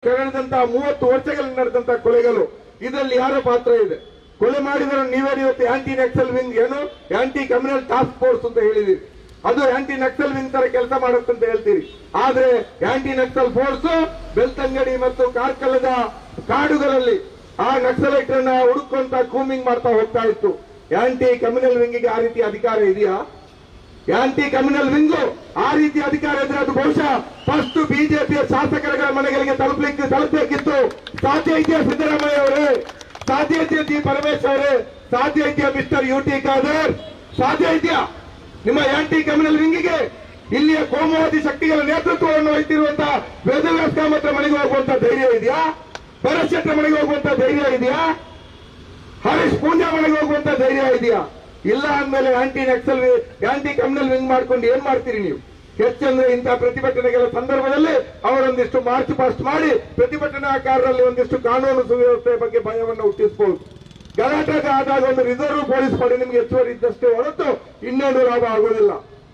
ಕಳೆದಂತಹ 30 ವರ್ಷಗಳಲ್ಲಿ ನಡೆದಂತಹ ಕೊಲೆಗಳು ಇದರಲ್ಲಿ ಯಾರ ಪಾತ್ರ ಇದೆ? ಕೊಲೆ ಮಾಡಿದರೆ ನೀವೇ ಇವತ್ತು ಆಂಟಿ ನಕ್ಸಲ್ ವಿಂಗ್ ಏನು ಆಂಟಿ ಕಮ್ಯುನಲ್ ಟಾಸ್ಕ್ ಫೋರ್ಸ್ ಅಂತ ಹೇಳಿದಿರಿ. ಅದು ಆಂಟಿ ನಕ್ಸಲ್ ವಿಂಗ್ ತರ ಕೆಲಸ ಮಾಡುತ್ತಂತ ಹೇಳ್ತೀರಿ. ಆದ್ರೆ ಆಂಟಿ ನಕ್ಸಲ್ ಫೋರ್ಸ್ ಬೆಳ್ತಂಗಡಿ ಮತ್ತು ಕಾರ್ಕಳದ ಕಾಡುಗಳಲ್ಲಿ ಆ ನಕ್ಸಲೈಟ್ ಅನ್ನ ಹುಡುಕೊಂತ ಕೂಮಿಂಗ್ ಮಾಡ್ತಾ ಹೋಗ್ತಾ ಇತ್ತು. ಆಂಟಿ ಕಮ್ಯುನಲ್ ವಿಂಗಿಗೆ ಆ ರೀತಿ ಅಧಿಕಾರ ಇದೆಯಾ? ಆಂಟಿ ಕಮ್ಯುನಲ್ ವಿಂಗು ಆ ರೀತಿ ಅಧಿಕಾರ ಇದ್ರೆ ಅದು ಬಹುಶಃ ಫಸ್ಟ್ ಬಿಜೆಪಿಯ ಶಾಸಕರ ಮನೆಗಳಿಗೆ ತಲುಪಬೇಕಿತ್ತು. ಸಾಧ್ಯ ಇದೆಯಾ ಸಿದ್ದರಾಮಯ್ಯ ಅವರೇ? ಸಾಧ್ಯ ಇದೆಯಾ ಜಿ ಪರಮೇಶ್ ಅವರೇ? ಸಾಧ್ಯ ಇದೆಯಾ ಮಿಸ್ಟರ್ ಯುಟಿ ಖಾದರ್? ಸಾಧ್ಯ ಇದೆಯಾ ನಿಮ್ಮ ಆಂಟಿ ಕಮ್ಯುನಲ್ ವಿಂಗಿಗೆ ಇಲ್ಲಿಯ ಕೋಮುವಾದಿ ಶಕ್ತಿಗಳ ನೇತೃತ್ವವನ್ನು ವಹಿಸಿರುವಂತಹ ವೇದವ್ಯಾಸ ಕಾಮತ್ರ ಮನೆಗೆ ಹೋಗುವಂತ ಧೈರ್ಯ ಇದೆಯಾ? ಭರತ್ ಶೆಟ್ಟರ್ ಮನೆಗೆ ಹೋಗುವಂತ ಧೈರ್ಯ ಇದೆಯಾ? ಹರೀಶ್ ಪೂಂಜಾ ಮನೆಗೆ ಹೋಗುವಂತ ಧೈರ್ಯ ಇದೆಯಾ? ಇಲ್ಲ ಅಂದ್ಮೇಲೆ anti Naxal anti communal wing ಮಾಡ್ಕೊಂಡು ಏನ್ ಮಾಡ್ತೀರಿ ನೀವು? ಹೆಚ್ಚಂದ್ರೆ ಇಂತಹ ಪ್ರತಿಭಟನೆಗಳ ಸಂದರ್ಭದಲ್ಲಿ ಅವರೊಂದಿಷ್ಟು ಮಾರ್ಚ್ ಪಾಸ್ಟ್ ಮಾಡಿ ಪ್ರತಿಭಟನಾಕಾರರಲ್ಲಿ ಒಂದಿಷ್ಟು ಕಾನೂನು ಸುವ್ಯವಸ್ಥೆ ಬಗ್ಗೆ ಭಯವನ್ನು ಹುಟ್ಟಿಸಬಹುದು. ಗಲಾಟೆ ಆದಾಗ ಒಂದು ರಿಸರ್ವ್ ಪೊಲೀಸ್ ಪಡೆ ನಿಮ್ಗೆ ಹೆಚ್ಚುವರಿ ಇದ್ದಷ್ಟೇ ಹೊರತು ಇನ್ನೇನು ಲಾಭ ಆಗುವುದಿಲ್ಲ.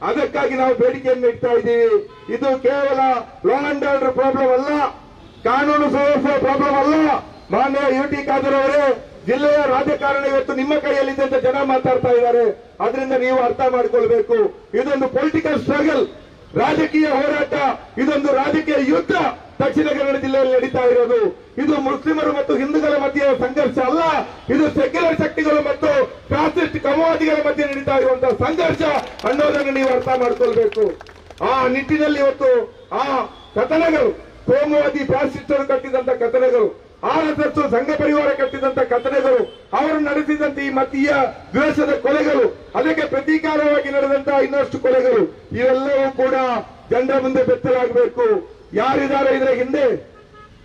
ಅದಕ್ಕಾಗಿ ನಾವು ಬೇಡಿಕೆಯನ್ನು ಇಡ್ತಾ ಇದ್ದೀವಿ. ಇದು ಕೇವಲ ಲಾ ಅಂಡ್ ಆರ್ಡರ್ ಪ್ರಾಬ್ಲಮ್ ಅಲ್ಲ, ಕಾನೂನು ಸುವ್ಯವಸ್ಥೆ ಪ್ರಾಬ್ಲಮ್ ಅಲ್ಲ. ಮಾನ್ಯ ಯುಟಿ ಖಾದರ್ ಅವರೇ, ಜಿಲ್ಲೆಯ ರಾಜಕಾರಣ ಇವತ್ತು ನಿಮ್ಮ ಕೈಯಲ್ಲಿದೆ ಅಂತ ಜನ ಮಾತಾಡ್ತಾ ಇದ್ದಾರೆ. ಅದರಿಂದ ನೀವು ಅರ್ಥ ಮಾಡಿಕೊಳ್ಬೇಕು. ಇದೊಂದು ಪೊಲಿಟಿಕಲ್ ಸ್ಟ್ರಗಲ್, ರಾಜಕೀಯ ಹೋರಾಟ, ಇದೊಂದು ರಾಜಕೀಯ ಯುದ್ಧ ದಕ್ಷಿಣ ಕನ್ನಡ ಜಿಲ್ಲೆಯಲ್ಲಿ ನಡೀತಾ ಇರೋದು. ಇದು ಮುಸ್ಲಿಮರು ಮತ್ತು ಹಿಂದೂಗಳ ಮಧ್ಯೆ ಸಂಘರ್ಷ ಅಲ್ಲ, ಇದು ಸೆಕ್ಯುಲರ್ ಶಕ್ತಿಗಳು ಮತ್ತು ಫ್ಯಾಸಿಸ್ಟ್ ಕಮವಾದಿಗಳ ಮಧ್ಯೆ ನಡೀತಾ ಇರುವಂತಹ ಸಂಘರ್ಷ ಅನ್ನೋದನ್ನು ನೀವು ಅರ್ಥ ಮಾಡಿಕೊಳ್ಬೇಕು. ಆ ನಿಟ್ಟಿನಲ್ಲಿ ಇವತ್ತು ಆ ಕಥನಗಳು, ಕೋಮುವಾದಿ ಫ್ಯಾಸಿಸ್ಟರು ಕಟ್ಟಿದಂತ ಕಥನಗಳು, RSS ಸಂಘ ಪರಿವಾರ ಕಟ್ಟಿದಂತ ಕಥನಗಳು, ಅವರು ನಡೆಸಿದಂತ ಈ ಮತೀಯ ದ್ವೇಷದ ಕೊಲೆಗಳು, ಅದಕ್ಕೆ ಪ್ರತೀಕಾರವಾಗಿ ನಡೆದಂತಹ ಇನ್ನಷ್ಟು ಕೊಲೆಗಳು, ಇವೆಲ್ಲವೂ ಕೂಡ ಜನರ ಮುಂದೆ ಬೆತ್ತಲಾಗಬೇಕು. ಯಾರಿದ್ದಾರೆ ಇದರ ಹಿಂದೆ?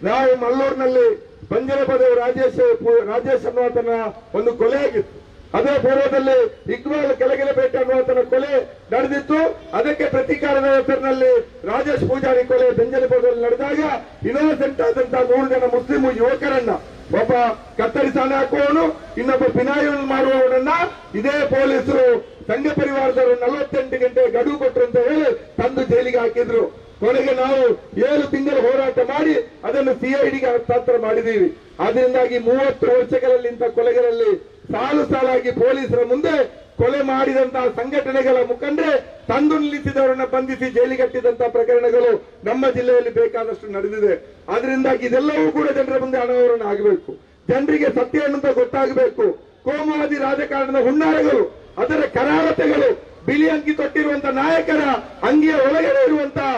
ನಾವು ಮಲ್ಲೂರಿನಲ್ಲಿ ಬಂಜರಪದ ರಾಜೇಶ್ ಅನ್ನುವಂತನ ಒಂದು ಕೊಲೆ ಆಗಿತ್ತು. ಅದೇ ಪೂರ್ವದಲ್ಲಿ ಇಕ್ಬಾಲ್ ಕೆಳಗೆಲೆಪೇಟೆ ಅನ್ನುವಂತನ ಕೊಲೆ ನಡೆದಿತ್ತು. ಅದಕ್ಕೆ ಪ್ರತೀಕಾರದ ಹೆಸರಿನಲ್ಲಿ ರಾಜೇಶ್ ಪೂಜಾರಿ ಕೊಲೆ ಬೆಂಜಲಪುರದಲ್ಲಿ ನಡೆದಾಗ ಇನ್ನೋಸೆಂಟ್ ಆದಂತಹ 3 ಜನ ಮುಸ್ಲಿಂ ಯುವಕರನ್ನ, ಒಬ್ಬ ಕತ್ತರಿ ಸಾಲೆ ಹಾಕುವವನು, ಇನ್ನೊಬ್ಬ ಪಿನಾಯಿಲ್ ಮಾಡುವವನನ್ನ ಇದೇ ಪೊಲೀಸರು ಸಂಘ ಪರಿವಾರದವರು 48 ಗಂಟೆ ಗಡುವು ಕೊಟ್ಟರು ಅಂತ ಹೇಳಿ ತಂದು ಜೈಲಿಗೆ ಹಾಕಿದ್ರು. ಕೊನೆಗೆ ನಾವು 7 ತಿಂಗಳು ಹೋರಾಟ ಮಾಡಿ ಅದನ್ನು ಸಿಐಡಿಗೆ ಹಸ್ತಾಂತರ ಮಾಡಿದೀವಿ. ಅದರಿಂದಾಗಿ 30 ವರ್ಷಗಳಲ್ಲಿ ಇಂಥ ಕೊಲೆಗಳಲ್ಲಿ ಸಾಲು ಸಾಲಾಗಿ ಪೊಲೀಸರ ಮುಂದೆ ಕೊಲೆ ಮಾಡಿದಂತಹ ಸಂಘಟನೆಗಳ ಮುಖಂಡರೇ ತಂದು ನಿಲ್ಲಿಸಿದವರನ್ನ ಬಂಧಿಸಿ ಜೈಲಿಗಟ್ಟಿದಂತಹ ಪ್ರಕರಣಗಳು ನಮ್ಮ ಜಿಲ್ಲೆಯಲ್ಲಿ ಬೇಕಾದಷ್ಟು ನಡೆದಿದೆ. ಅದರಿಂದಾಗಿ ಇದೆಲ್ಲವೂ ಕೂಡ ಜನರ ಮುಂದೆ ಅನಾವರಣ ಆಗಬೇಕು. ಜನರಿಗೆ ಸತ್ಯ ಅನ್ನುವಂತ ಗೊತ್ತಾಗಬೇಕು. ಕೋಮುವಾದಿ ರಾಜಕಾರಣದ ಹುನ್ನಾರಗಳು, ಅದರ ಕರಾಳತೆಗಳು, ಬಿಳಿ ಅಂಗಿ ತೊಟ್ಟಿರುವಂತಹ ನಾಯಕರ ಅಂಗಿಯ ಒಳಗಡೆ ಇರುವಂತಹ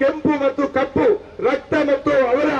ಕೆಂಪು ಮತ್ತು ಕಪ್ಪು ರಕ್ತ ಮತ್ತು ಅವರ